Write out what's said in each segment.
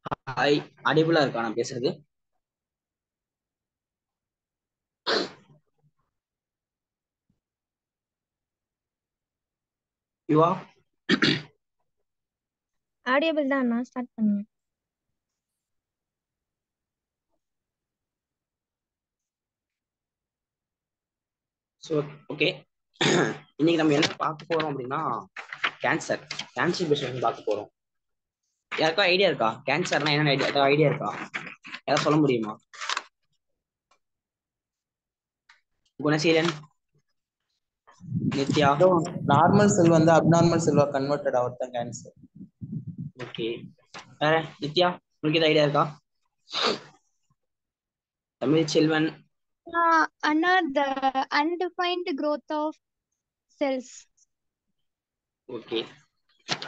Hi, ஆடிபிளா இருக்கா நான் பேசுறது? யுவா. ஆடியபிள் தான் நான் ஸ்டார்ட் பண்ணுவேன். So okay. இன்னைக்கு நம்ம என்ன பார்க்க போறோம் அப்படின்னா கேன்சர். கேன்சர் பேஷண்ட் பார்க்க போறோம். யாருக்கா ஐடியா இருக்கா கேன்சர்னா என்ன? ஏதாவது ஐடியா இருக்கா? ஏதாவது சொல்ல முடியுமா? Gunaseelan, Nithya. So, normal cell வந்து அப்நார்மல் செல்வா கன்வெர்டட் ஆகுது கேன்சர். ஓகே, வேற நித்யா உங்களுக்கு ஏதாவது ஐடியா இருக்கா? Tamil Selvan. Anna, the undefined growth of cells. Okay,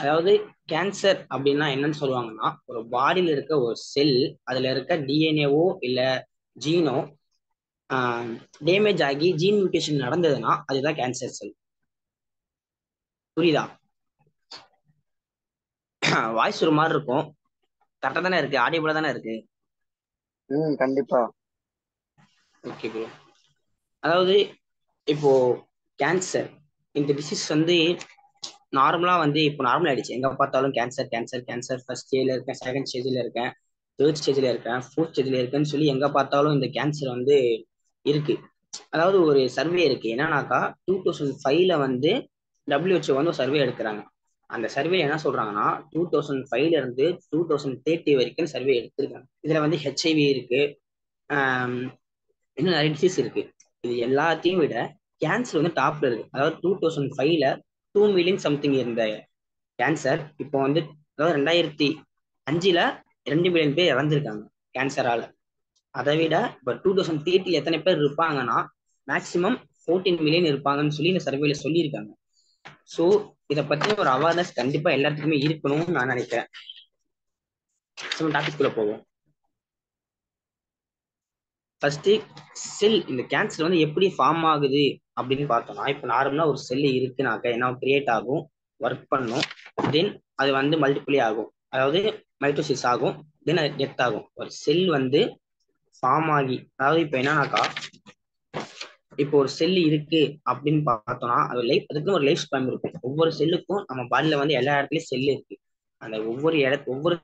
அதாவது கேன்சர் அப்படின்னா என்னன்னு சொல்லுவாங்கன்னா, ஒரு பாடியில இருக்க ஒரு செல், அதுல இருக்க டிஎன்ஏவோ இல்ல ஜீனோ டேமேஜ் ஆகி ஜீன் மியூட்டேஷன் நடந்ததுன்னா அதுதான் கேன்சர் செல். புரியுதா? வாய்ஸ் ஒரு மாதிரி இருக்கும். கரெக்டா தானே இருக்கு? ஆடியபிளா தானே இருக்கு? கண்டிப்பா. Okay bro. அதாவது இப்போ கேன்சர் இந்த டிசீஸ் வந்து நார்மலா வந்து இப்போ நார்மல் ஆயிடுச்சு. எங்க பார்த்தாலும் கேன்சர் கேன்சர் கேன்சர். ஃபர்ஸ்ட் ஸ்டேஜ்ல இருக்கேன், செகண்ட் ஸ்டேஜ்ல இருக்கேன், தேர்ட் ஸ்டேஜ்ல இருக்கேன், ஃபோர்த் ஸ்டேஜ்ல இருக்கேன்னு சொல்லி எங்க பார்த்தாலும் இந்த கேன்சர் வந்து இருக்கு. அதாவது ஒரு சர்வே இருக்கு என்னன்னாக்கா 2005ல வந்து WHO வந்து ஒரு சர்வே எடுக்கிறாங்க. அந்த சர்வே என்ன சொல்றாங்கன்னா 2005ல இருந்து 2030 வரைக்கும் சர்வே எடுத்திருக்காங்க. இதுல வந்து ஹெச்ஐவி இருக்கு, இன்னும் நிறைய டிசீஸ் இருக்கு. இது எல்லாத்தையும் விட கேன்சர் வந்து டாப்ல இருக்கு. அதாவது 2005ல 2 மில்லியன் சம்திங் இருந்த கேன்சர் இப்போ வந்து, அதாவது 2005ல 2 மில்லியன் பேர் இறந்திருக்காங்க கேன்சரால. அதை விட இப்போ 2030 எத்தனை பேர் இருப்பாங்கன்னா மேக்சிமம் 14 மில்லியன் இருப்பாங்கன்னு சொல்லி இந்த சர்வேல சொல்லியிருக்காங்க. ஸோ இதை பத்தி ஒரு அவேர்னஸ் கண்டிப்பா எல்லாத்துக்குமே இருக்கணும்னு நான் நினைக்கிறேன். டாபிக் குள்ள போவோம். ஃபர்ஸ்ட் செல், இந்த கேன்சர் வந்து எப்படி ஃபார்ம் ஆகுது அப்படின்னு பார்த்தோம்னா, இப்போ நார்மலா ஒரு செல் இருக்குனாக்க என்ன கிரியேட் ஆகும், ஒர்க் பண்ணும், தென் அது வந்து மல்டிப்ளை ஆகும், அதாவது மைட்டோசிஸ் ஆகும், தென் அது டெத் ஆகும். ஒரு செல் வந்து ஃபார்ம் ஆகி, அதாவது இப்போ என்னன்னாக்கா இப்போ ஒரு செல் இருக்கு அப்படின்னு பார்த்தோம்னா அது அதுக்குன்னு ஒரு லைஃப் ஸ்பேன் இருக்கு. ஒவ்வொரு செல்லுக்கும் நம்ம பாடியில வந்து எல்லா இடத்துலயும் செல் இருக்கு. அந்த ஒவ்வொரு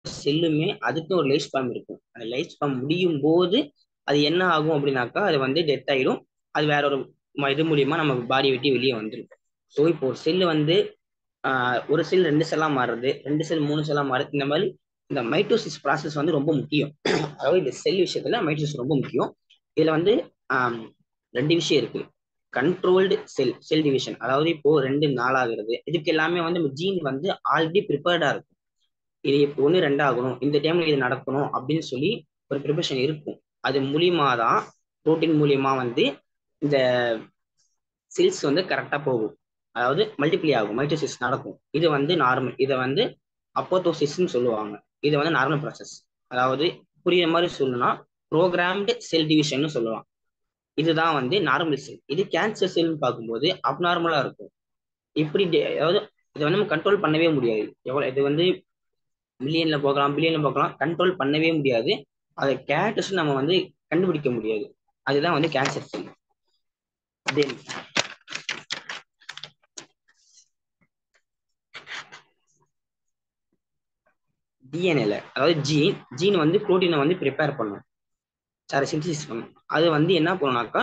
செல்லுமே அதுக்கு ஒரு லைஃப் ஸ்பேன் இருக்கும். அந்த லைஃப் ஸ்பேன் முடியும் போது அது என்ன ஆகும் அப்படின்னாக்கா அது வந்து டெத் ஆயிடும். அது வேற ஒரு இது மூலியமா நம்ம பாடி விட்டு வெளியே வந்துடும். ஸோ இப்போ ஒரு செல்லு வந்து ஒரு செல் 2 செல்லா மாறுறது, 2 செல் 3 செல்லா மாறுது. இந்த மாதிரி இந்த மைட்டோசிஸ் ப்ராசஸ் வந்து ரொம்ப முக்கியம். அதாவது இந்த செல் விஷயத்துல மைட்டோசிஸ் ரொம்ப முக்கியம். இதுல வந்து 2 விஷயம் இருக்கு. கண்ட்ரோல்டு செல் டிவிஷன், அதாவது இப்போ 2 நாள் ஆகுறது, இதுக்கு எல்லாமே வந்து ஜீன் வந்து ஆல்ரெடி ப்ரிப்பேர்டா இருக்கும். இது இப்போ 1 2 ஆகணும், இந்த டைம்ல இது நடக்கணும் அப்படின்னு சொல்லி ஒரு ப்ரிப்பரேஷன் இருக்கும். அது மூலியமா தான் புரோட்டீன் மூலியமா வந்து இந்த செல்ஸ் வந்து கரெக்டா போகும், அதாவது மல்டிப்ளை ஆகும், மைட்டோசிஸ் நடக்கும். இது வந்து நார்மல், இதை வந்து அப்போதோசிஸ்ன்னு சொல்லுவாங்க. இது வந்து நார்மல் ப்ராசஸ். அதாவது புரியுற மாதிரி சொல்லணும்னா ப்ரோக்ராம்டு செல் டிவிஷன் சொல்லலாம். இதுதான் வந்து நார்மல் செல். இது கேன்சர் செல்னு பார்க்கும்போது அப்நார்மலா இருக்கும். இப்படி அதாவது இதை வந்து நம்ம கண்ட்ரோல் பண்ணவே முடியாது. எவ்வளவு இது வந்து மில்லியன்ல போகலாம், பில்லியன்ல போகலாம், கண்ட்ரோல் பண்ணவே முடியாது. அதை கேரக்டர்ஸ் நம்ம வந்து கண்டுபிடிக்க முடியாது. அதுதான் வந்து கேன்சர் செல். தென் டிஎன்ஏல, அதாவது ஜீன் வந்து புரோட்டீனை வந்து ப்ரிப்பேர் பண்ணும், சாரி சிந்தசிஸ் பண்ணும். அது வந்து என்ன பண்ணுனாக்கா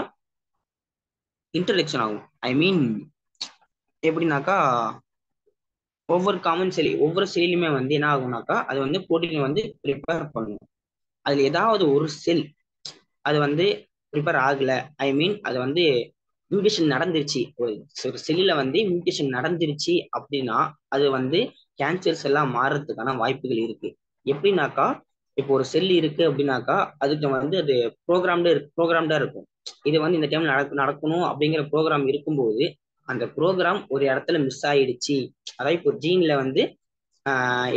இன்ட்ரடக்ஷன் ஆகும். ஐ மீன் எப்படின்னாக்கா ஒவ்வொரு செல்லுமே வந்து என்ன ஆகும்னாக்கா அது வந்து புரோட்டீனை வந்து ப்ரிப்பேர் பண்ணும். அதுல ஏதாவது ஒரு செல் அது வந்து ப்ரிப்பேர் ஆகல, ஐ மீன் அது வந்து மியூட்டேஷன் நடந்துருச்சு, ஒரு செல்லில் வந்து மியூட்டேஷன் நடந்துருச்சு அப்படின்னா அது வந்து கேன்சர்ஸ் எல்லாம் மாறுறதுக்கான வாய்ப்புகள் இருக்கு. எப்படின்னாக்கா இப்போ ஒரு செல் இருக்கு அப்படின்னாக்கா அதுக்கு வந்து அது ப்ரோக்ராம்டா இருக்கும். இது வந்து இந்த டைம் நடக்கணும் அப்படிங்கிற ப்ரோக்ராம் இருக்கும்போது அந்த ப்ரோக்ராம் ஒரு இடத்துல மிஸ் ஆயிடுச்சு. அதாவது இப்போ ஜீன்ல வந்து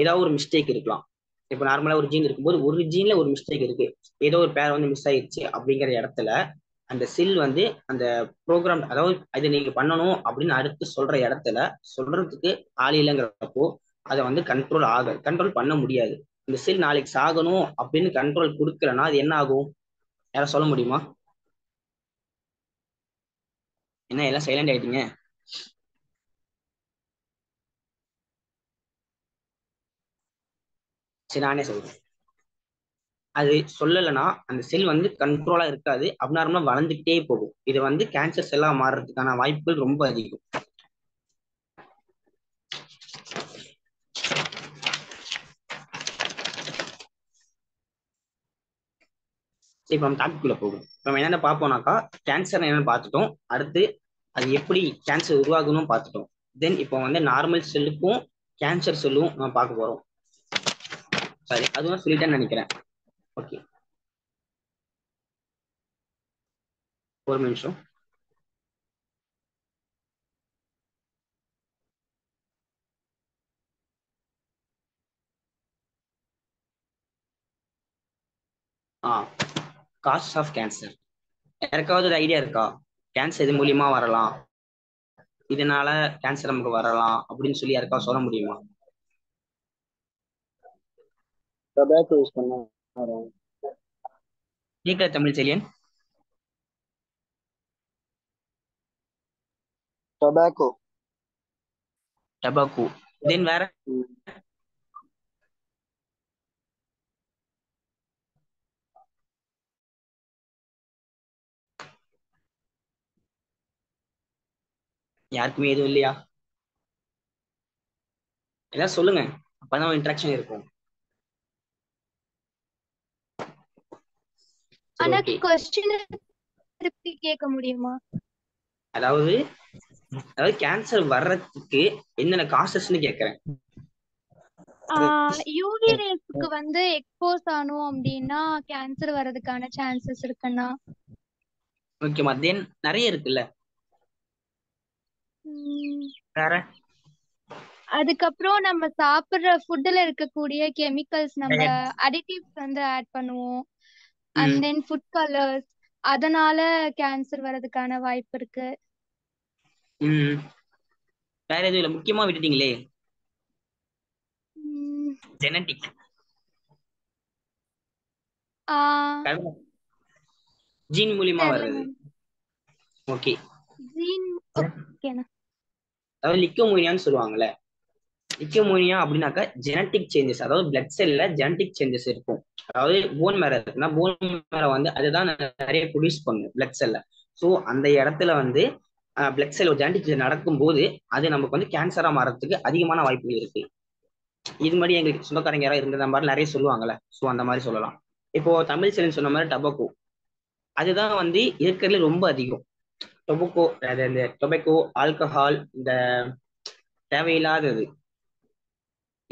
ஏதாவது ஒரு மிஸ்டேக் இருக்கலாம். இப்போ நார்மலா ஒரு ஜீன் இருக்கும்போது ஒரு ஜீன்ல ஒரு மிஸ்டேக் இருக்கு, ஏதோ ஒரு பேர் வந்து மிஸ் ஆயிடுச்சு அப்படிங்கிற இடத்துல அந்த செல் வந்து அந்த ப்ரோக்ராம், அதாவது இதை நீங்க பண்ணணும் அப்படின்னு அடுத்து சொல்ற இடத்துல சொல்றதுக்கு ஆள் இல்லைங்கிறப்போ அதை வந்து கண்ட்ரோல் பண்ண முடியாது. இந்த செல் நாளைக்கு சாகணும் அப்படின்னு கண்ட்ரோல் கொடுக்கலன்னா அது என்ன ஆகும்? யாரும் சொல்ல முடியுமா? என்ன எல்லாம் சைலண்ட் ஆயிட்டீங்க? சரி, நானே சொல்றேன். அது சொல்லலைன்னா அந்த செல் வந்து கண்ட்ரோலா இருக்காது, அப்நார்மலா வளர்ந்துக்கிட்டே போகும். இது வந்து கேன்சர் செல்லா மாறுறதுக்கான வாய்ப்புகள் ரொம்ப அதிகம். இப்போ நம்ம டாபிக்குள்ள போகும். நம்ம என்னென்ன பார்ப்போம்னாக்கா, கேன்சர் என்னன்னு பார்த்துட்டோம். அடுத்து அது எப்படி கேன்சர் உருவாகணும்னு பார்த்துட்டோம். தென் இப்போ வந்து நார்மல் செல்லுக்கும் கேன்சர் செல்லும் நம்ம பார்க்க போறோம். சரி, அதுவும் சொல்லிட்டேன்னு நினைக்கிறேன். ஓகே, ஒரு நிமிஷம். Cause of cancer. யாருக்காவது ஒரு ஐடியா இருக்கா? கேன்சர் இது மூலியமா வரலாம், இதனால கேன்சர் நமக்கு வரலாம் அப்படின்னு சொல்லி யாருக்காவது சொல்ல முடியுமா? டொபாக்கோ யூஸ் பண்ண வரும். கேட்கல தமிழ் செல்லியன். டொபாக்கோ. டபாக்கு. தென் வேற? யாருக்குமே எதுவும் இல்லையா? ஏதாவது சொல்லுங்க, அப்பதான் இன்ட்ராக்ஷன் இருக்கும். சரி, ஆனா ஓகே. கொஸ்டின் திருப்பி கேட்க முடியுமா? அதாவது அதாவது கேன்சர் வர்றதுக்கு என்னென்ன காசஸ்ன்னு கேட்கறேன். யூவி ரேஸ்க்கு வந்து எக்ஸ்போஸ் ஆனோம் அப்படின்னா கேன்சர் வர்றதுக்கான சான்சஸ் இருக்குன்னா? ஓகேமா. தென் நிறைய இருக்குல்ல. வேற? அதுக்கப்புறம் நம்ம சாப்பிடுற ஃபுட்ல இருக்கக்கூடிய கெமிக்கல்ஸ், நம்ம அடிட்டிவ்ஸ் வந்து ஆட் பண்ணுவோம். அண்ட் தென் ஃபுட் கலர்ஸ், அதனால கேன்சர் வர்றதுக்கான வாய்ப்பு இருக்கு. வேற எதுவும் இல்ல, முக்கியமா விட்டுட்டீங்களே. ஜெனட்டிக். ஜீன் மூலியமா வர்றது. ஓகே. ஜீன். ஓகேண்ணா. அதாவது லிக்கோமோனியான்னு சொல்லுவாங்கல்ல. லிக்கோமோனியா அப்படின்னாக்கா ஜெனட்டிக் சேஞ்சஸ், அதாவது பிளட் செல்ல ஜெனட்டிக் சேஞ்சஸ் இருக்கும். அதாவது போன் மேரோ இருக்குன்னா போன் மேரோ வந்து அதுதான் நிறைய ப்ரொடியூஸ் பண்ணும் பிளட் செல்ல. ஸோ அந்த இடத்துல வந்து பிளட் செல் ஜெனட்டிக் நடக்கும்போது அது நமக்கு வந்து கேன்சரா மாறதுக்கு அதிகமான வாய்ப்புகள் இருக்கு. இது மாதிரி எங்களுக்கு சொந்தக்காரங்க யாராவது இருந்த மாதிரி நிறைய சொல்லுவாங்கல்ல. ஸோ அந்த மாதிரி சொல்லலாம். இப்போ தமிழ் செல்லுன்னு சொன்ன மாதிரி டொபாக்கோ, அதுதான் வந்து இருக்கிறதுல ரொம்ப அதிகம். டொபாக்கோ, இந்த டொபாக்கோ, ஆல்கஹால், இந்த தேவையில்லாதது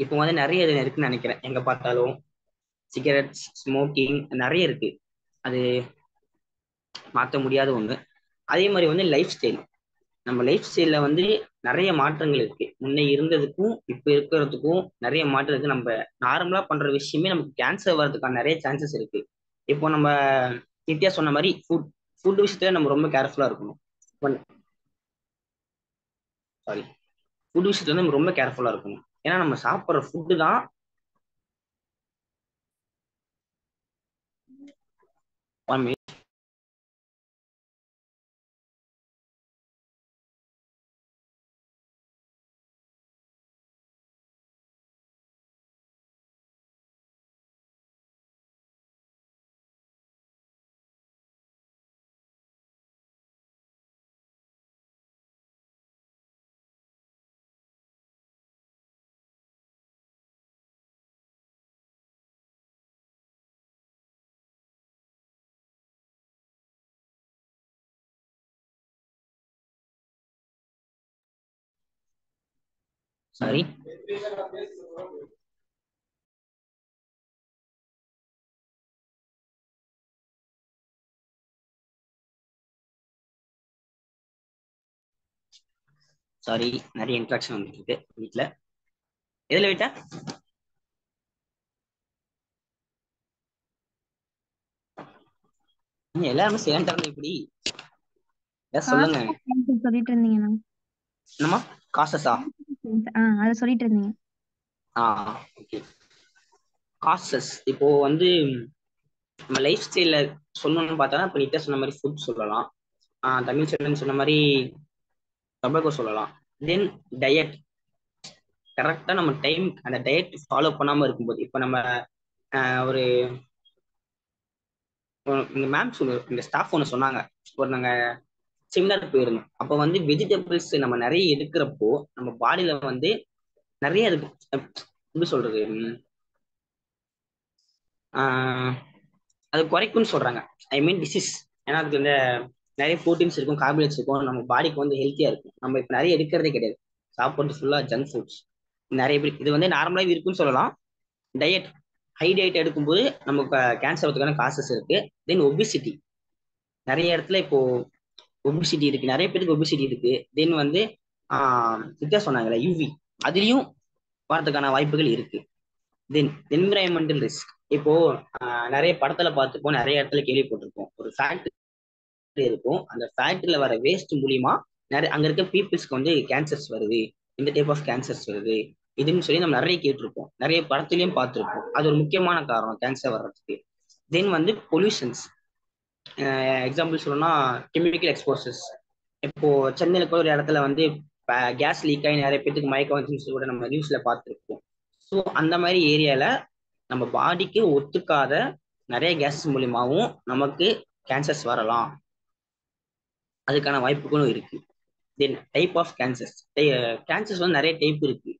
இப்போ வந்து நிறைய இது இருக்குன்னு நினைக்கிறேன். எங்க பார்த்தாலும் சிகரெட்ஸ், ஸ்மோக்கிங் நிறைய இருக்கு. அது மாற்ற முடியாத ஒண்ணு. அதே மாதிரி வந்து லைஃப் ஸ்டைல். நம்ம லைஃப் ஸ்டைல்ல வந்து நிறைய மாற்றங்கள் இருக்கு. முன்ன இருந்ததுக்கும் இப்ப இருக்கிறதுக்கும் நிறைய மாற்றம் இருக்கு. நம்ம நார்மலா பண்ற விஷயமே நமக்கு கேன்சர் வர்றதுக்கான நிறைய சான்சஸ் இருக்கு. இப்போ நம்ம நித்யா சொன்ன மாதிரி ஃபுட் விஷயத்துல நம்ம ரொம்ப கேர்ஃபுல்லா இருக்கணும். சாரி, ஃபுட் விஷயத்துல நம்ம ரொம்ப கேர்ஃபுல்லா இருக்கணும். ஏன்னா நம்ம சாப்பிட்ற ஃபுட்டு தான் சாரி சாரி நிறைய இன்ட்ராக்ஷன் வந்துட்டு இருக்கு வீட்டுல. எதுல விட்டா? நீங்க எல்லாருமே சைலண்டா இருந்தா எப்படி? சொல்லுங்க. சொல்லிட்டு இருந்தீங்கண்ணா. என்னமா காசஸா? அத சொல்லிட்டு இருந்தீங்க. ஓகே. காசஸ் இப்போ வந்து நம்ம லைஃப் ஸ்டைல சொல்லணும்னு பார்த்தோன்னா இப்போ நீட்டா சொன்ன மாதிரி ஃபுட் சொல்லலாம். தமிழ் செல்வன் சொன்ன மாதிரி டொபாக்கோ சொல்லலாம். தென் டயட், கரெக்டா நம்ம டைம் அந்த டயட் ஃபாலோ பண்ணாம இருக்கும்போது இப்போ நம்ம ஒரு இந்த மேம் இந்த ஸ்டாஃப் ஒன்று சொன்னாங்க. ஒரு நாங்கள் செமினார் போயிருந்தோம். அப்போ வந்து வெஜிடபிள்ஸ் நம்ம நிறைய எடுக்கிறப்போ நம்ம பாடியில வந்து நிறைய இருக்கு. எப்படி சொல்றது, அது குறைக்கும்னு சொல்றாங்க. ஐ மீன் டிசீஸ். ஏன்னா அதுக்கு வந்து நிறைய ப்ரோட்டீன்ஸ் இருக்கும், கார்போஹைட்ரேட்ஸ் இருக்கும், நம்ம பாடிக்கு வந்து ஹெல்த்தியா இருக்கும். நம்ம இப்போ நிறைய எடுக்கிறதே கிடையாது, சாப்பிட்றது ஃபுல்லா ஜங்க் ஃபுட்ஸ். நிறைய பேர் இது வந்து நார்மலாக இருக்குன்னு சொல்லலாம். டயட், ஹை டயட் எடுக்கும்போது நமக்கு கேன்சர் வரதுக்கான காசஸ் இருக்கு. தென் ஒபிசிட்டி, நிறைய இடத்துல இப்போ ஒபிசிட்டி இருக்கு, நிறைய பேருக்கு ஒபிசிட்டி இருக்கு. தென் வந்து வித்தியா சொன்னாங்கல்ல யூவி, அதுலயும் வரதுக்கான வாய்ப்புகள் இருக்கு. தென் என்விரான்மெண்டல் ரிஸ்க், இப்போ நிறைய படத்துல பார்த்துப்போம், நிறைய இடத்துல கேள்விப்பட்டிருப்போம். ஒரு ஃபேக்டரி இருக்கும், அந்த ஃபேக்டரியில வர வேஸ்ட் மூலியமா நிறைய அங்க இருக்க பீப்புள்ஸ்க்கு வந்து கேன்சர்ஸ் வருது, இந்த டைப் ஆஃப் கேன்சர்ஸ் வருது, இதுன்னு சொல்லி நம்ம நிறைய கேட்டிருப்போம், நிறைய படத்துலயும் பார்த்துருப்போம். அது ஒரு முக்கியமான காரணம் கேன்சர் வர்றதுக்கு. தென் வந்து பொல்யூஷன்ஸ், எக்ஸாம்பிள் சொல்லணும்னா கெமிக்கல் எக்ஸ்போசஸ். இப்போ சென்னையில கூட ஒரு இடத்துல வந்து கேஸ் லீக் ஆகி நிறைய பேருக்கு மயக்கம் வந்துச்சுன்னு கூட நம்ம நியூஸ்ல பார்த்துருப்போம். ஸோ அந்த மாதிரி ஏரியால நம்ம பாடிக்கு ஒத்துக்காத நிறைய கேஸஸ் மூலியமாவும் நமக்கு கேன்சர்ஸ் வரலாம், அதுக்கான வாய்ப்புகளும் இருக்கு. தென் டைப் ஆஃப் கேன்சர்ஸ், கேன்சர்ஸ் வந்து நிறைய டைப் இருக்கு.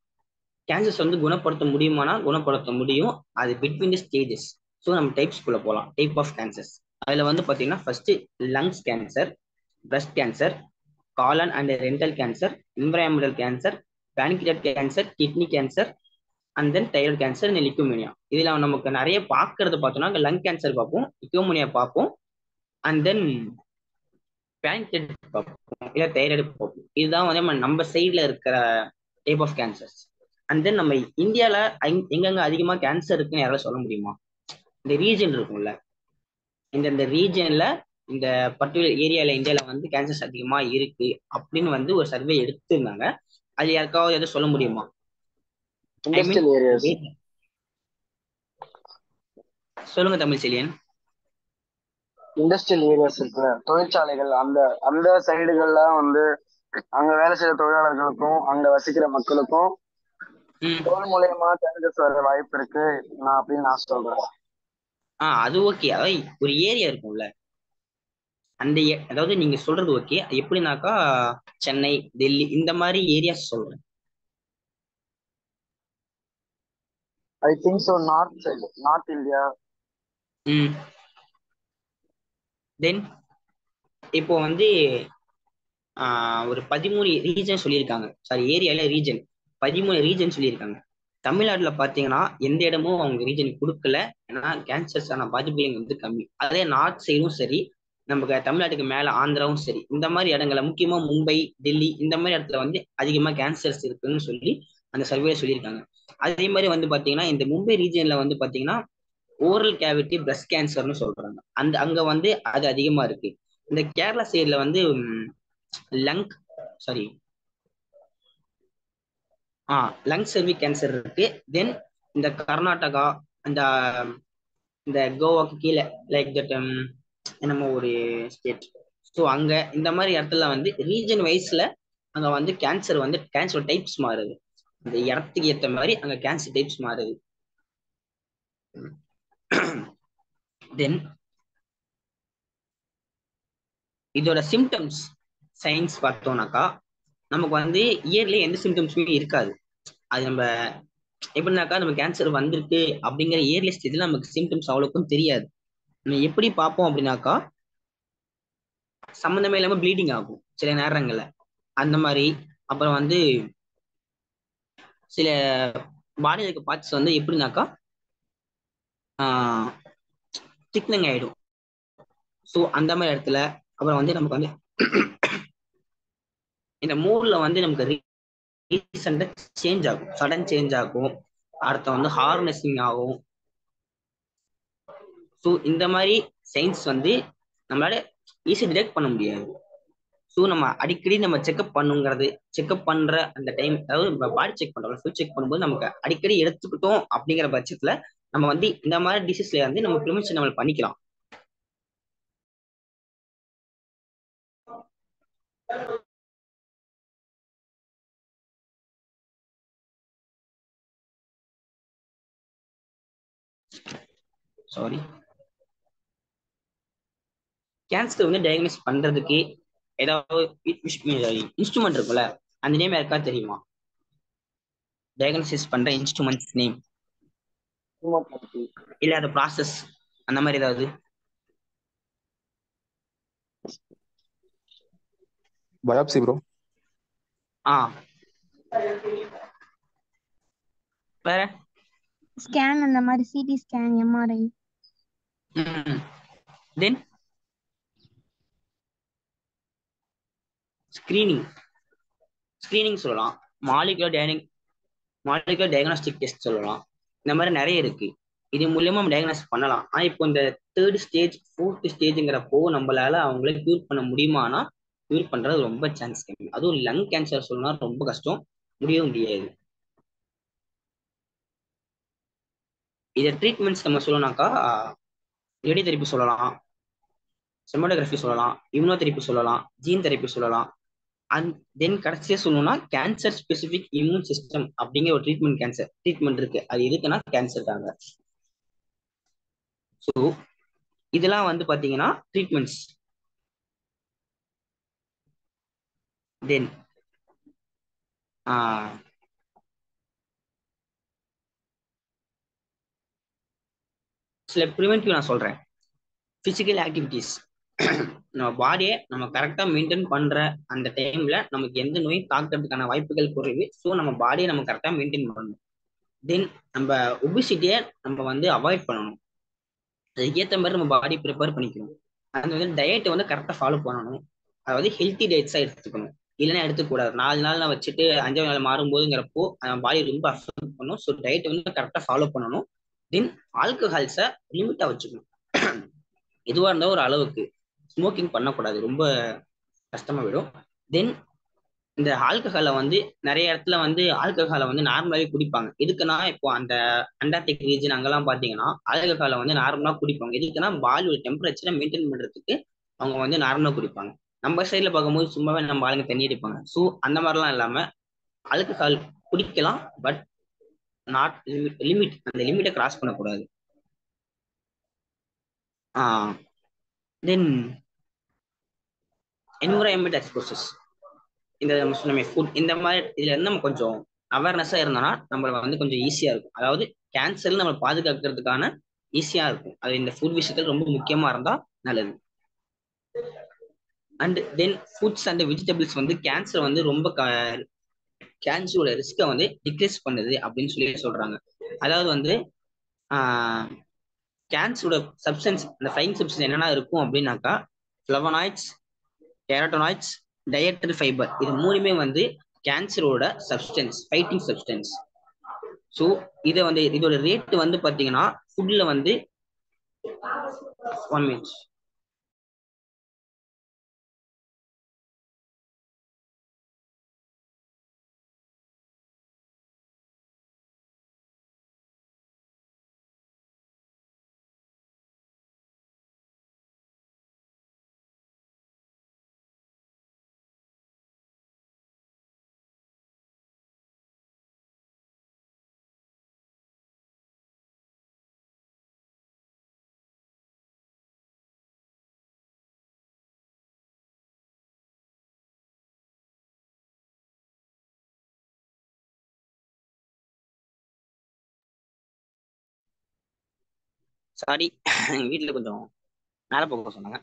கேன்சர்ஸ் வந்து குணப்படுத்த முடியுமானா குணப்படுத்த முடியும், அது பிட்வீன் தி ஸ்டேஜஸ். ஸோ நம்ம டைப்ஸ்குள்ள போகலாம். டைப் ஆஃப் கேன்சர்ஸ் அதுல வந்து பாத்தீங்கன்னா first lungs cancer, breast cancer, colon and rectal cancer, environmental cancer, pancreatic cancer, kidney cancer, and then thyroid cancer, இந்த லிக்கோமோனியா. இதுல நமக்கு நிறைய பார்க்கறது பார்த்தோம்னா லங் கேன்சர் பார்ப்போம், லிக்கோமோனியா பார்ப்போம், அண்ட் தென் பேன்கிரியாட் பார்ப்போம், இல்லை தைராய்டு பார்ப்போம். இதுதான் வந்து நம்ம சைட்ல இருக்கிற type of cancers. And then நம்ம இந்தியால எங்கெங்க அதிகமா கேன்சர் இருக்குன்னு யாராவது சொல்ல முடியுமா? இந்த ரீஜன் இருக்கும்ல, இந்த ரீஜன்ல இந்த பர்டிகுலர் ஏரியால இந்தியால வந்து கேன்சர்ஸ் அதிகமா இருக்கு அப்படின்னு வந்து ஒரு சர்வே எடுத்திருந்தாங்க. அது யாருக்காவது எதுவும் சொல்ல முடியுமா? ஐ மீன் இண்டஸ்ட்ரியல் ஏரியாஸ். சொல்லுங்க தமிழ் செலியன். இண்டஸ்ட்ரியல் ஏரியாஸ் இருக்குல்ல, தொழிற்சாலைகள், அந்த அந்த சைடுகள்ல வந்து அங்க வேலை செய்யற தொழிலாளர்களுக்கும் அங்க வசிக்கிற மக்களுக்கும் தோல் மூலியமா கேன்சர்ஸ் வர வாய்ப்பு இருக்கு நான் அப்படின்னு நான் சொல்றேன். அது ஓகே. அதாவது ஒரு ஏரியா இருக்கும்ல, அந்த அதாவது நீங்க சொல்றது ஓகே. எப்படின்னாக்கா சென்னை, டெல்லி இந்த மாதிரி ஏரியாஸ் சொல்றேன். I think so north side, north India. Then இப்போ வந்து ஒரு 13 ரீஜன் சொல்லியிருக்காங்க. சாரி, ஏரியால ரீஜன் 13 ரீஜன் சொல்லியிருக்காங்க. தமிழ்நாட்டுல பாத்தீங்கன்னா எந்த இடமும் அவங்க ரீஜன் கொடுக்கல, ஏன்னா கேன்சர்ஸான பாதிப்புகள் வந்து கம்மி. அதே நார்த் சைடும் சரி, நமக்கு தமிழ்நாட்டுக்கு மேல ஆந்திராவும் சரி, இந்த மாதிரி இடங்கள்ல முக்கியமா மும்பை, டெல்லி இந்த மாதிரி இடத்துல வந்து அதிகமா கேன்சர்ஸ் இருக்குன்னு சொல்லி அந்த சர்வேல சொல்லியிருக்காங்க. அதே மாதிரி வந்து பாத்தீங்கன்னா இந்த மும்பை ரீஜன்ல வந்து பாத்தீங்கன்னா ஓரல் கேவிட்டி பிரஸ்ட் கேன்சர்னு சொல்றாங்க. அங்க வந்து அது அதிகமா இருக்கு. இந்த கேரளா சைட்ல வந்து லங் சாரி லங் சர்வி கேன்சர் இருக்கு. தென் இந்த கர்நாடகா, இந்த இந்த கோவாக்கு கீழே லைக் தட் என்னமோ ஒரு ஸ்டேட், ஸோ அங்க இந்த மாதிரி இடத்துல வந்து ரீஜன் வைஸ்ல அங்க வந்து கேன்சர் டைப்ஸ் மாறுது. இந்த இடத்துக்கு ஏற்ற மாதிரி அங்க கேன்சர் டைப்ஸ் மாறுது. தென் இதோட சிம்டம்ஸ் சயின்ஸ் பார்த்தோம்னாக்கா நமக்கு வந்து இயர்லி எந்த சிம்டம்ஸுமே இருக்காது. அது நம்ம எப்படின்னாக்கா நம்ம கேன்சர் வந்திருக்கு அப்படிங்கிற இயர்லி ஸ்டேஜ்ல நமக்கு சிம்டம்ஸ் அவ்வளோக்கும் தெரியாது. நம்ம எப்படி பார்ப்போம் அப்படின்னாக்கா சம்மந்தமே இல்லாம ப்ளீடிங் ஆகும் சில நேரங்கள்ல, அந்த மாதிரி. அப்புறம் வந்து சில பாடியில் இருக்க பார்ட்ஸ் வந்து எப்படின்னாக்கா திக்னிங் ஆயிடும். ஸோ அந்த மாதிரி இடத்துல அப்புறம் வந்து நமக்கு வந்து இந்த மூட்ல வந்து நமக்கு ரீசெண்டா சேஞ்ச் ஆகும், சடன் சேஞ்ச் ஆகும், அடுத்த வந்து ஹார்னஸிங் ஆகும். ஸோ இந்த மாதிரி சயின்ஸ் வந்து நம்மளால ஈஸி டிடெக்ட் பண்ண முடியாது. ஸோ நம்ம அடிக்கடி நம்ம செக்அப் பண்ணுங்கிறது, செக்அப் பண்ற அந்த டைம், அதாவது பாடி செக் பண்றோம், ஃபுல் செக் பண்ணும்போது நமக்கு அடிக்கடி எடுத்துக்கிட்டோம் அப்படிங்கிற பட்சத்துல நம்ம வந்து இந்த மாதிரி டிசீஸ்ல வந்து நம்ம ப்ரிவென்ஷன் நம்ம பண்ணிக்கலாம். சாரி, கேன்சர் வந்து டயக்னோஸ் பண்றதுக்கு ஏதாவது இன்ஸ்ட்ருமெண்ட் இருக்குல்ல, அந்த நேம் யாருக்கா தெரியுமா? டயக்னோசிஸ் பண்ற இன்ஸ்ட்ருமெண்ட்ஸ் நேம் இல்ல அந்த ப்ராசஸ் அந்த மாதிரி ஏதாவது? Biopsy bro. ஆ வேற ஸ்கேன் அந்த மாதிரி சிடி ஸ்கேன் எம்ஆர்ஐ. தென் ஸ்கிரீனிங் சொல்லலாம், மாலிகுலர் டயக்னாஸ்டிக் டெஸ்ட் சொல்லலாம். இந்த மாதிரி நிறைய இருக்கு. இது மூலியமா நம்ம டயக்னாஸ் பண்ணலாம். ஆனா இப்போ இந்த 3rd ஸ்டேஜ் 4th ஸ்டேஜ்ங்கிறப்போ நம்மளால அவங்கள கியூர் பண்ண முடியுமானா கியூர் பண்றது ரொம்ப சான்ஸ் கம்மி. அதுவும் லங் கேன்சர் சொல்லணும்னா ரொம்ப கஷ்டம், முடியவும் முடியாது. இதை ட்ரீட்மெண்ட்ஸ் நம்ம சொல்லணும்னாக்கா ரேடியோ தெரப்பி சொல்லலாம், செமோடோகிராஃபி சொல்லலாம், இம்யூனோதெரப்பி சொல்லலாம், ஜீன் தெரப்பி சொல்லலாம். அண்ட் தென் கடைசியா சொல்லணும்னா கேன்சர் ஸ்பெசிபிக் இம்யூன் சிஸ்டம் அப்படிங்கிற ஒரு ட்ரீட்மெண்ட் இருக்கு. அது எதுக்குன்னா கேன்சருக்காக. ஸோ இதெல்லாம் வந்து பாத்தீங்கன்னா ட்ரீட்மெண்ட்ஸ். தென் சில ப்ரிவென்டிவ் நான் சொல்றேன். பிசிக்கல் ஆக்டிவிட்டிஸ் நம்ம பாடியை நம்ம கரெக்டாக மெயின்டைன் பண்ற அந்த டைம்ல நமக்கு எந்த நோயும் தாக்குறதுக்கான வாய்ப்புகள் குறைவு. ஸோ நம்ம பாடியை நம்ம கரெக்டாக மெயின்டைன் பண்ணணும். தென் நம்ம ஒபிசிட்டியை நம்ம வந்து அவாய்ட் பண்ணணும். அதுக்கேற்ற மாதிரி நம்ம பாடி ப்ரிப்பேர் பண்ணிக்கணும். அது வந்து டயட்டை வந்து கரெக்டாக ஃபாலோ பண்ணணும். அதாவது ஹெல்த்தி டயட்ஸாக எடுத்துக்கணும். இல்லைன்னா எடுத்துக்கூடாது. 4 நாள் நான் வச்சுட்டு 5வது நாள் மாறும்போதுங்கிறப்போ பாடி ரொம்ப அஃபெக்ட் பண்ணும். ஸோ டயட்டை வந்து கரெக்டாக ஃபாலோ பண்ணணும். தென் ஆல்கஹால்ஸை லிமிட்டாக வச்சுக்கணும். எதுவாக இருந்தால் ஒரு அளவுக்கு. ஸ்மோக்கிங் பண்ணக்கூடாது, ரொம்ப கஷ்டமா விடும். தென் இந்த ஆல்கஹாலை வந்து நிறைய இடத்துல வந்து ஆல்கஹாலை வந்து நார்மலாவே குடிப்பாங்க. எதுக்குன்னா இப்போ அந்த அண்டார்டிக் ரீஜன் அங்கெல்லாம் பாத்தீங்கன்னா ஆல்கஹாலை வந்து நார்மலா குடிப்பாங்க. எதுக்குன்னா பாடியோட டெம்பரேச்சரை மெயின்டைன் பண்றதுக்கு அவங்க வந்து நார்மலா குடிப்பாங்க. நம்ம சைட்ல பார்க்கும்போது சும்மாவே நம்ம ஆளுங்க தண்ணி அடிப்பாங்க. ஸோ அந்த மாதிரிலாம் இல்லாம ஆல்கஹால் குடிக்கலாம், பட் நாட் லிமிட். அந்த லிமிட்டை கிராஸ் பண்ணக்கூடாது. தென் என்விரான்மெண்ட் எக்ஸ்போசஸ், இந்த நம்ம ஃபுட் இந்த மாதிரி இதுல இருந்து நம்ம கொஞ்சம் அவேர்னஸா இருந்தோம்னா நம்மள வந்து கொஞ்சம் ஈஸியா இருக்கும். அதாவது கேன்சர்ல நம்ம பாதுகாக்கிறதுக்கான ஈஸியா இருக்கும். அது இந்த ஃபுட் விஷயத்துல ரொம்ப முக்கியமா இருந்தா நல்லது. And then fruits and vegetables வந்து கேன்சர் வந்து ரொம்ப கேன்சரோட ரிஸ்கை வந்து டிக்ரீஸ் பண்ணுது அப்படின்னு சொல்லி சொல்றாங்க. அதாவது வந்து கேன்சரோட சப்ஸ்டன்ஸ், அந்த ஃபைன் சப்ஸ்டன்ஸ் என்னென்ன இருக்கும் அப்படின்னாக்கா ஃப்ளவனாய்ட்ஸ், கேரட்டோனாய்ட்ஸ், டயட்டரி ஃபைபர், இது மூணுமே வந்து கேன்சரோட சப்ஸ்டன்ஸ், ஃபைட்டிங் சப்ஸ்டன்ஸ். ஸோ இதை வந்து இதோட ரேட் வந்து பார்த்தீங்கன்னா ஃபுட்ல வந்து 1 minute. சாரி, எங்க வீட்டுல கொஞ்சம் மேலே போக சொன்னாங்க.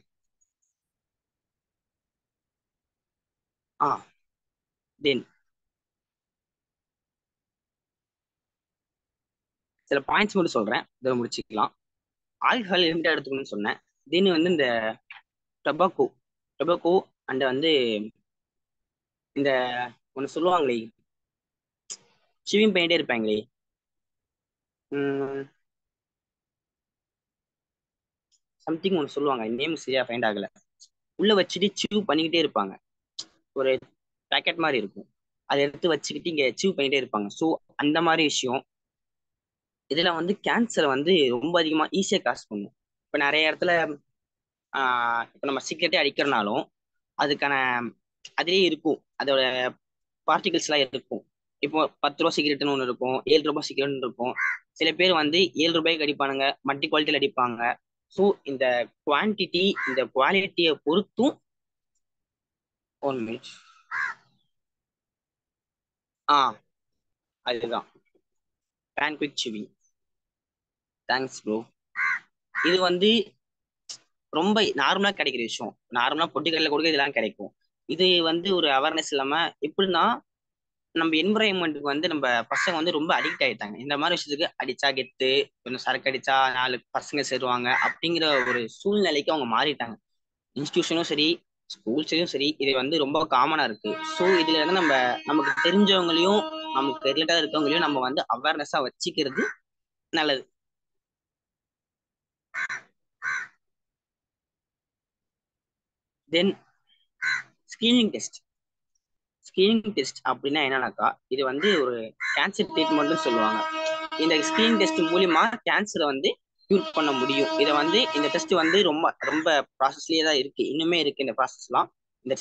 தென் சில பாயிண்ட்ஸ் மட்டும் சொல்றேன், இதை முடிச்சுக்கலாம். ஆல்கஹால் லிமிட்டா எடுத்துக்கணும்னு சொன்னேன். தென் வந்து இந்த டொபாக்கோ அண்ட் வந்து இந்த ஒன்று சொல்லுவாங்களே, சிவிங் பண்ணிட்டே இருப்பாங்களே, சம்திங் ஒன்று சொல்லுவாங்க, நேம் சரியா ஃபைண்ட் ஆகல. உள்ள வச்சுட்டு சிவ் பண்ணிக்கிட்டே இருப்பாங்க. ஒரு பேக்கெட் மாதிரி இருக்கும், அதை எடுத்து வச்சுக்கிட்டு இங்க சிவ் பண்ணிட்டே இருப்பாங்க. ஸோ அந்த மாதிரி விஷயம். இதுல வந்து கேன்சரை வந்து ரொம்ப அதிகமா ஈஸியா காசு பண்ணும். இப்ப நிறைய இடத்துல இப்ப நம்ம சிகரெட்டே அடிக்கிறனாலும் அதுக்கான அதுலயே இருக்கும், அதோட பார்ட்டிகல்ஸ் எல்லாம் இருக்கும். இப்போ 10 ரூபா சிகரெட்னு ஒன்று இருக்கும், 7 ரூபாய் சிகரெட்னு இருக்கும். சில பேர் வந்து 7 ரூபாய்க்கு அடிப்பானுங்க, மல்டி குவாலிட்டியில் அடிப்பாங்க. ஸோ இந்த குவான்டிட்டி இந்த குவாலிட்டியை பொறுத்தும் 1 மினிட். அதுதான் பேன் குவிக் சிவிங். Thanks bro. இது வந்து ரொம்ப நார்மலா கிடைக்கிற விஷயம். நார்மலா பொட்டிக்கடையில் கொடுக்க இதெல்லாம் கிடைக்கும். இது வந்து ஒரு அவேர்னஸ் இல்லாம எப்படின்னா நம்ம என்விரான்மெண்ட்டுக்கு வந்து நம்ம பசங்க வந்து ரொம்ப அடிக்ட் ஆயிட்டாங்க. இந்த மாதிரி விஷயத்துக்கு அடிச்சா கெத்து, கொஞ்சம் சரக்கு அடிச்சா 4 பசங்க சேருவாங்க அப்படிங்கிற ஒரு சூழ்நிலைக்கு அவங்க மாறிட்டாங்க. இன்ஸ்டிடியூஷனும் சரி, ஸ்கூல்ஸ்லயும் சரி, இது வந்து ரொம்ப காமனா இருக்கு. ஸோ இதுல இருந்து நம்ம நமக்கு தெரிஞ்சவங்களையும் நமக்கு ரிலேட்டடா இருக்கவங்களையும் நம்ம வந்து அவேர்னஸா வச்சுக்கிறது நல்லது. தென் ஸ்கிரீனிங் டெஸ்ட். ஸ்கிரீனிங் டெஸ்ட் அப்படின்னா என்னன்னாக்கா, இது வந்து ஒரு கேன்சர் ட்ரீட்மெண்ட்னு சொல்லுவாங்க. இந்த ஸ்கிரீனிங் டெஸ்ட் மூலியமா கேன்சரை வந்து கியூர் பண்ண முடியும். இதை வந்து இந்த டெஸ்ட் வந்து ரொம்ப ரொம்ப ப்ராசஸ்லயே தான் இருக்கு, இன்னுமே இருக்கு இந்த ப்ராசஸ்லாம். இந்த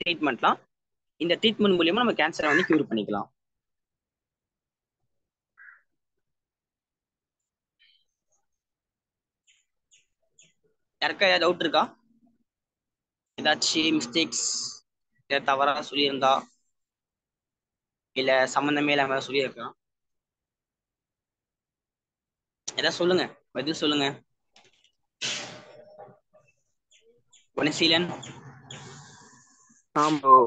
ட்ரீட்மெண்ட்லாம், இந்த ட்ரீட்மெண்ட் மூலியமா நம்ம கேன்சரை வந்து கியூர் பண்ணிக்கலாம். யாருக்கா ஏதாவது டவுட் இருக்கா? ஏதாச்சும் மிஸ்டேக்ஸ் தவறா சொல்லியிருந்தா, இல்ல சம்பந்தமே இல்லாம சொல்லியிருக்கலாம், ஏதாவது சொல்லுங்க, பதில் சொல்லுங்க. குணசீலன். ப்ரோ,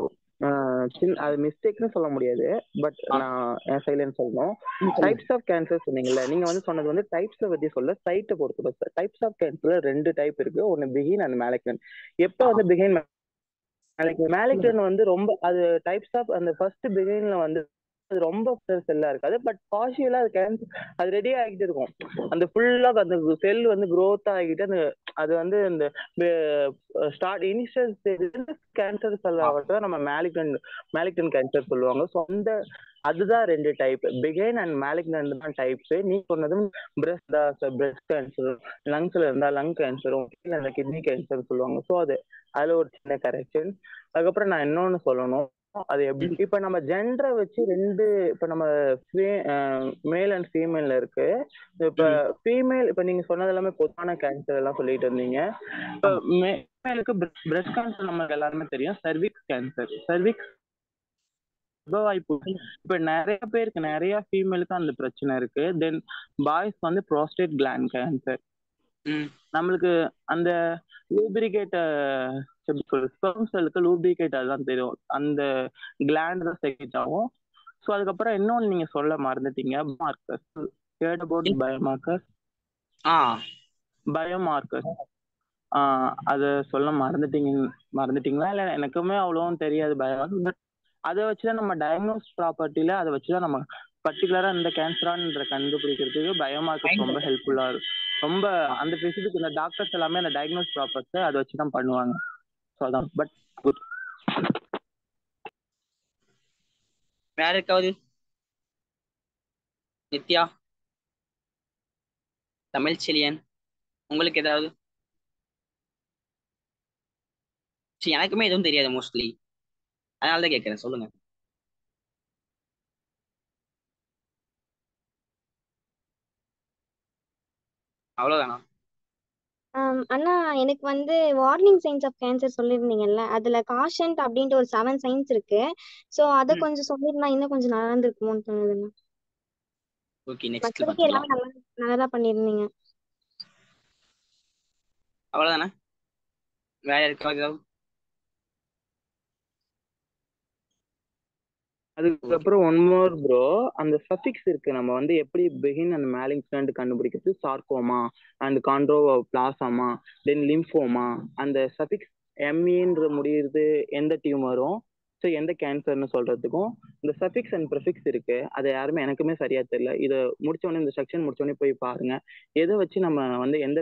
அது மிஸ்டேக்னு சொல்ல முடியாது, பட் நான் என் சைலன்ஸ் சொல்லணும். டைப்ஸ் ஆஃப் கேன்சர் சொன்னீங்கல்ல, நீங்க வந்து சொன்னது வந்து டைப்ஸை பத்தி சொல்ல, சைட்டை பொறுத்து. டைப்ஸ் ஆஃப் கேன்சர்ல 2 டைப் இருக்கு, ஒன்னு பிகின் அண்ட் மேலிக்னன்ட். எப்போ வந்து பிகின் மேலிக்னன்ட் வந்து ரொம்ப அது டைப்ஸ் ஆஃப் அந்த ஃபர்ஸ்ட் பிகின்ல வந்து அது ரொம்ப செல்லா இருக்காது, பட் பார்ஷியலா அது கேன்சர் அது ரெடி ஆகிட்டு இருக்கும். அந்த ஃபுல்லா அந்த செல் வந்து growth ஆகிட்டு அந்த அது வந்து இந்த start initial stage cancer cell ஆகட்டும் நம்ம மேலிக்னன்ட் கேன்சர் சொல்லுவாங்க. ஸோ அந்த அதுதான் 2 டைப், பிகைன் அண்ட் மேலிக்னன்ட் தான் டைப்ஸ். நீ சொன்னதும் பிரஸ்ட் கேன்சர், லங்ஸ்ல இருந்தா லங் கேன்சரும், அந்த கிட்னி கேன்சர் சொல்லுவாங்க. ஸோ அதுல ஒரு சின்ன கரெக்ஷன். அதுக்கப்புறம் நான் இன்னொன்னு சொல்லணும், அது எப்படி இப்ப நம்ம ஜெண்டரை வச்சு 2 இப்ப நம்ம மேல் அண்ட் ஃபீமேல்ல இருக்கு. இப்ப ஃபீமேல் இப்ப நீங்க சொன்னது எல்லாமே பொதுவான கேன்சர் எல்லாம் சொல்லிட்டு இருந்தீங்க. இப்ப மேலுக்கு பிரஸ்ட் கேன்சர் நமக்கு எல்லாருமே தெரியும், சர்விக்ஸ் கேன்சர். வாய்ப்பு இப்ப நிறைய பேருக்கு, நிறைய ஃபீமேலுக்கு அந்த பிரச்சனை இருக்கு. தென் பாய்ஸ் வந்து ப்ரோஸ்டேட் கிளாண்ட் கேன்சர். நம்மளுக்கு அந்த லூப்ரிகேட் ஸ்பெர்ம் செல்லுக்கு லூப்ரிகேட் அதுதான் தெரியும், அந்த கிளாண்ட் தான் செக்ரேட் ஆகும். ஸோ அதுக்கப்புறம் இன்னொன்று நீங்க சொல்ல மறந்துட்டீங்க, markers. Hurt about biomarkers. Biomarkers அதை சொல்ல மறந்துட்டீங்களா? இல்லை எனக்குமே அவ்வளோவும் தெரியாது பயோமார்க்கர், பட் அதை வச்சுதான் நம்ம டயக்னோஸ் ப்ராப்பர்ட்டியில அதை வச்சுதான் நம்ம பர்டிகுலரா இந்த கேன்சரான்ற கண்டுபிடிக்கிறதுக்கு பயோமார்க்கர்ஸ் ரொம்ப ஹெல்ப்ஃபுல்லா இருக்கும். ரொம்ப அந்த ஸ்பெசிபிக் இந்த டாக்டர்ஸ் எல்லாமே அந்த டயக்னோஸ் ப்ராப்பர்ட்டி அதை வச்சுதான் பண்ணுவாங்க. ஸோ அதான். But good. வேற இருக்காவது? நித்யா, தமிழ் செலியன், உங்களுக்கு ஏதாவது? எனக்குமே எதுவும் தெரியாது மோஸ்ட்லி, அதனாலதான் கேட்கறேன், சொல்லுங்க. அவ்வளவுதானா? அண்ணா எனக்கு வந்து வார்னிங் சைன்ஸ் ஆஃப் கேன்சர் சொல்லியிருந்தீங்கல்ல, அதுல காஷன்ட் அப்படின்ட்டு ஒரு 7 சைன்ஸ் இருக்கு. ஸோ அதை கொஞ்சம் சொல்லியிருந்தா இன்னும் கொஞ்சம் நல்லா இருந்திருக்குமோன்னு தோணுதுண்ணா. ஓகே, நெக்ஸ்ட் மற்றபடி எல்லாமே பார்த்துக்கலாம். நல்லா பண்ணியிருந்தீங்க. அவ்வளவுதானே? வேற இருக்காது? அதுக்கப்புறம் ஒன் மோர் ப்ரோ, அந்த சஃபிக்ஸ் இருக்கு, நம்ம வந்து எப்படி பிகின் அண்ட் மேலிக்னன்ட் கண்டுபிடிக்கிறது, சார்கோமா அண்ட் காண்ட்ரோபிளாசமா, தென் லிம்போமா. அந்த சஃபிக்ஸ் எம்இன்ற முடியுது எந்த டியூமரும், ஸோ எந்த கேன்சர்னு சொல்றதுக்கும் இந்த சஃபிக்ஸ் அண்ட் ப்ரிஃபிக்ஸ் இருக்கு. அது யாருமே எனக்குமே சரியா தெரியல. இதை முடிச்சோடனே இந்த செக்ஷன் முடிச்சோடனே போய் பாருங்க. எதை வச்சு நம்ம வந்து எந்த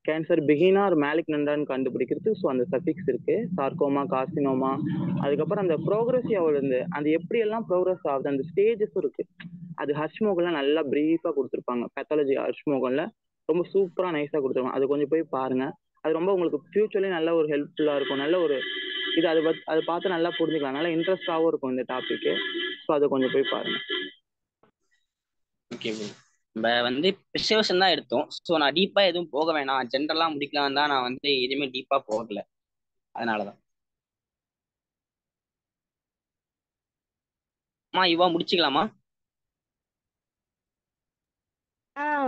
கேன்சர் பிகினா ஒரு மேலிக்னண்டான்னு கண்டுபிடிக்கிறது. ஸோ அந்த சஃபிக்ஸ் இருக்கு, சார்கோமா, கார்சினோமா. அதுக்கப்புறம் அந்த ப்ரோக்ரஸிவ் இருந்து அந்த எப்படி எல்லாம் ப்ரோக்ரஸ் ஆகுது அந்த ஸ்டேஜஸும் இருக்கு. அது ஹர்ஷ்மோகன்ல நல்லா பிரீஃபா கொடுத்துருப்பாங்க. பேத்தாலஜி ஹர்ஷ்மோகன்ல ரொம்ப சூப்பரா நைஸா கொடுத்துருப்பாங்க. அது கொஞ்சம் போய் பாருங்க. அது ரொம்ப உங்களுக்கு ஃபியூச்சர்லயும் நல்ல ஒரு ஹெல்ப்ஃபுல்லா இருக்கும். நல்ல ஒரு இது அதை பார்த்து நல்லா புரிஞ்சுக்கலாம். நல்லா இன்ட்ரெஸ்டாகவும் இருக்கும் இந்த டாபிக். ஸோ அதை கொஞ்சம் போய் பாருங்க. Okay bro. நம்ம வந்து ப்ரிசர்வேஷன் தான் எடுத்தோம். ஸோ நான் டீப்பா எதுவும் போக வேணாம், ஜென்ரலா முடிக்கலாம் தான் நான் வந்து எதுவுமே டீப்பா போகல. அதனாலதான் இவா முடிச்சுக்கலாமா?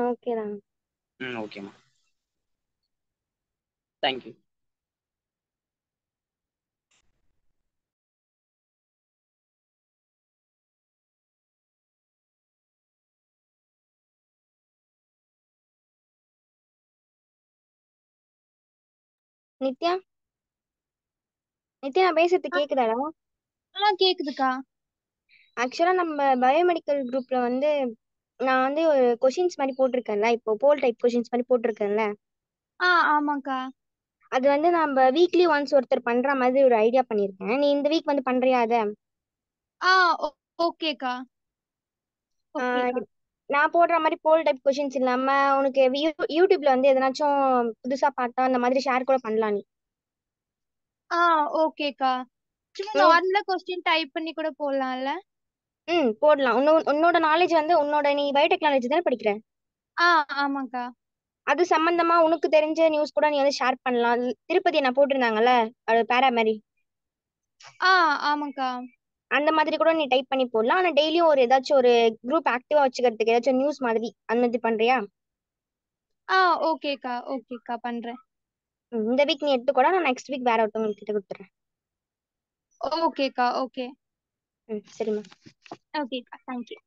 ஓகேதான். ஓகேம்மா, தேங்க்யூ. நித்யா நான் பேசுறது கேக்குதாடா? கேக்குதுக்கா. ஆக்சுவலா நம்ம பயோமெடிக்கல் குரூப்ல வந்து நான் வந்து ஒரு கொஷின்ஸ் மாதிரி போட்டிருக்கேன்ல, இப்போ போல் டைப் கொஷின்ஸ் மாதிரி போட்டிருக்கேன்ல, ஆமாக்கா. அது வந்து நம்ம வீக்லி ஒன்ஸ் ஒருத்தர் பண்ற மாதிரி ஒரு ஐடியா பண்ணிருக்கேன். நீ இந்த வீக் வந்து பண்றியா அத? ஓகேக்கா. நான் போடுற மாதிரி போல் டைப் கொஷின்ஸ் இல்லாம உனக்கு யூடியூப்ல வந்து எதனாச்சும் புதுசா பார்த்தா அந்த மாதிரி ஷேர் கூட பண்ணலாம் நீ. ஓகேக்கா. சும்மா நார்மலா கொஸ்டின் டைப் பண்ணி கூட போடலாம்ல? போடலாம். உன்னோட நாலேஜ் வந்து நீ பயோடெக்னாலஜி தானே படிக்கிற? ஆமாக்கா. அது சம்பந்தமா உனக்கு தெரிஞ்ச நியூஸ் கூட நீ வந்து ஷேர் பண்ணலாம். திருப்பதி நான் போட்டிருந்தாங்கல்ல, அது பேரா மாதிரி. ஆமாக்கா. அந்த மாதிரி கூட நீ டைப் பண்ணி போடலாம். ஆனா டெய்லியும் ஏதாச்சும் ஒரு குரூப் ஆக்டிவா வச்சுக்கிறதுக்கு ஏதாச்சும் நியூஸ் மாதிரி அந்த மாதிரி பண்றியா? ஓகேக்கா பண்றேன். இந்த வீக் நீ எடுத்து கூட, நான் நெக்ஸ்ட் வீக் வேற ஒருத்தவங்க கிட்ட கொடுத்துறேன். ஓகேக்கா. ஓகே. சரிம்மா. ஓகேக்கா, தேங்க்யூ.